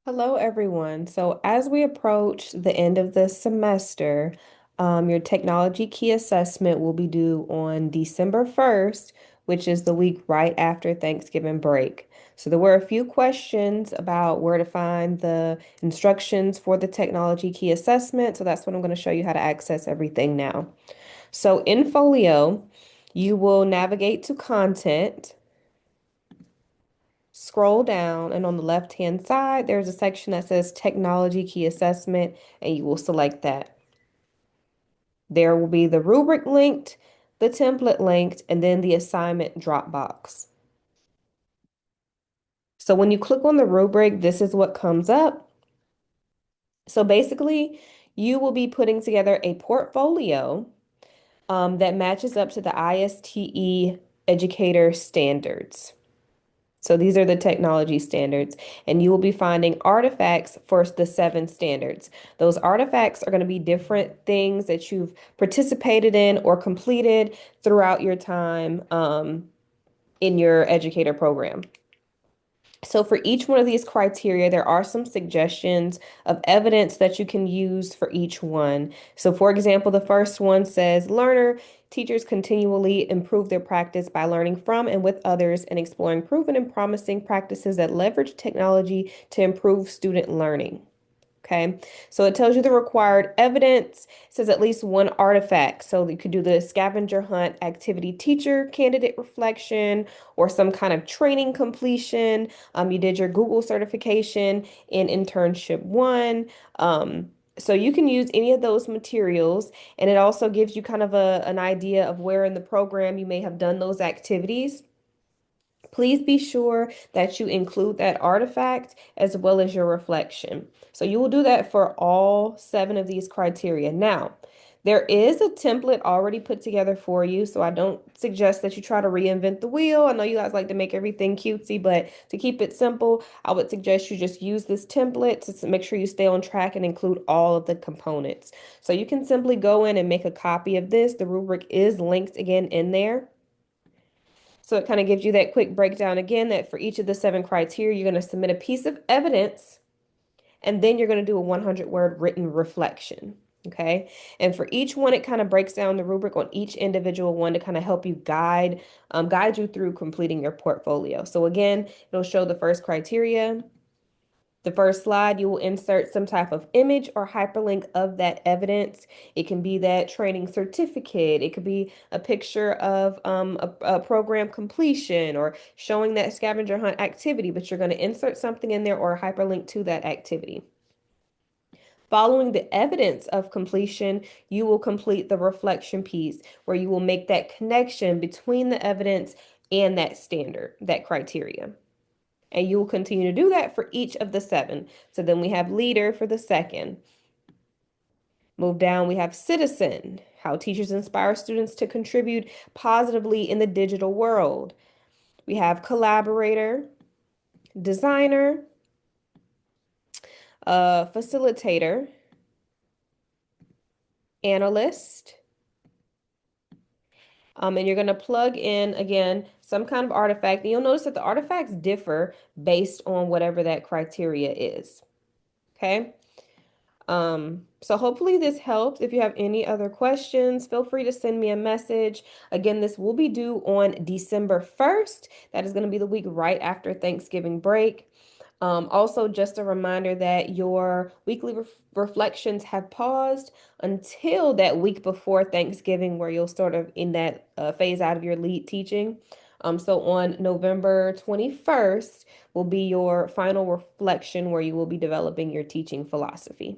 Hello, everyone. So, as we approach the end of the semester, your technology key assessment will be due on December 1st, which is the week right after Thanksgiving break. So, there were a few questions about where to find the instructions for the technology key assessment. So, that's what I'm going to show you how to access everything now. So, in Folio, you will navigate to content. Scroll down, and on the left-hand side, there's a section that says Technology Key Assessment, and you will select that. There will be the rubric linked, the template linked, and then the assignment drop box. So when you click on the rubric, this is what comes up. So basically, you will be putting together a portfolio that matches up to the ISTE educator standards. So these are the technology standards, and you will be finding artifacts for the seven standards. Those artifacts are going to be different things that you've participated in or completed throughout your time in your educator program. So for each one of these criteria, there are some suggestions of evidence that you can use for each one. So for example, the first one says, teachers continually improve their practice by learning from and with others and exploring proven and promising practices that leverage technology to improve student learning. Okay, so it tells you the required evidence. It says at least one artifact. So you could do the scavenger hunt activity teacher candidate reflection or some kind of training completion. You did your Google certification in internship one. So you can use any of those materials, and it also gives you kind of an idea of where in the program you may have done those activities. Please be sure that you include that artifact as well as your reflection. So you will do that for all seven of these criteria. Now, there is a template already put together for you, so I don't suggest that you try to reinvent the wheel. I know you guys like to make everything cutesy, but to keep it simple, I would suggest you just use this template to make sure you stay on track and include all of the components. So you can simply go in and make a copy of this. The rubric is linked again in there. So it kind of gives you that quick breakdown again that for each of the seven criteria, you're going to submit a piece of evidence and then you're going to do a 100-word written reflection. Okay. And for each one, it kind of breaks down the rubric on each individual one to kind of help you guide you through completing your portfolio. So again, it'll show the first criteria. The first slide, you will insert some type of image or hyperlink of that evidence. It can be that training certificate. It could be a picture of a program completion or showing that scavenger hunt activity, but you're going to insert something in there or a hyperlink to that activity. Following the evidence of completion, you will complete the reflection piece where you will make that connection between the evidence and that standard, that criteria. And you will continue to do that for each of the seven. So then we have leader for the second. Move down, we have citizen, how teachers inspire students to contribute positively in the digital world. We have collaborator, designer, facilitator, analyst. And you're going to plug in, again, some kind of artifact. And you'll notice that the artifacts differ based on whatever that criteria is. Okay. So hopefully this helps. If you have any other questions, feel free to send me a message. Again, this will be due on December 1st. That is going to be the week right after Thanksgiving break. Also, just a reminder that your weekly reflections have paused until that week before Thanksgiving, where you'll sort of in that phase out of your lead teaching. So on November 21st will be your final reflection where you will be developing your teaching philosophy.